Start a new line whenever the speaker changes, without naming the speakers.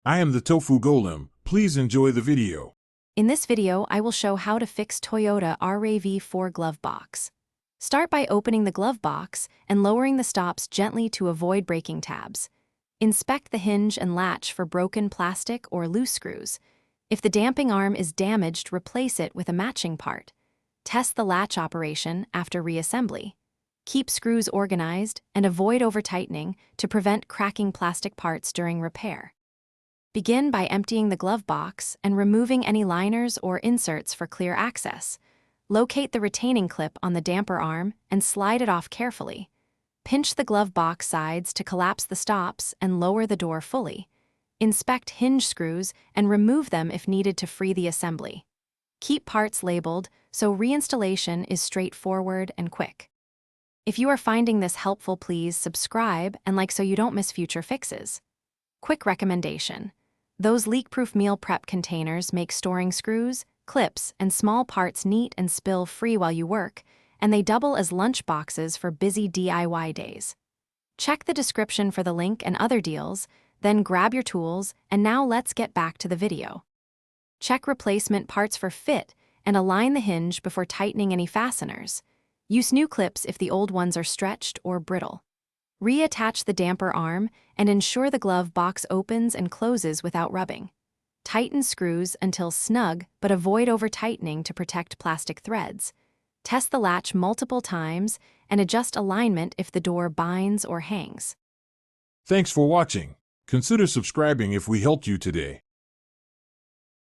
I am the Tofu Golem. Please enjoy the video.
In this video, I will show how to fix Toyota Rav4 glove box. Start by opening the glove box and lowering the stops gently to avoid breaking tabs. Inspect the hinge and latch for broken plastic or loose screws. If the damping arm is damaged, replace it with a matching part. Test the latch operation after reassembly. Keep screws organized and avoid over-tightening to prevent cracking plastic parts during repair. Begin by emptying the glove box and removing any liners or inserts for clear access. Locate the retaining clip on the damper arm and slide it off carefully. Pinch the glove box sides to collapse the stops and lower the door fully. Inspect hinge screws and remove them if needed to free the assembly. Keep parts labeled so reinstallation is straightforward and quick. If you are finding this helpful, please subscribe and like so you don't miss future fixes. Quick recommendation: those leak-proof meal prep containers make storing screws, clips, and small parts neat and spill-free while you work, and they double as lunch boxes for busy DIY days. Check the description for the link and other deals, then grab your tools, and now let's get back to the video. Check replacement parts for fit and align the hinge before tightening any fasteners. Use new clips if the old ones are stretched or brittle. Reattach the damper arm and ensure the glove box opens and closes without rubbing. Tighten screws until snug, but avoid over-tightening to protect plastic threads. Test the latch multiple times and adjust alignment if the door binds or hangs.
Thanks for watching. Consider subscribing if we helped you today.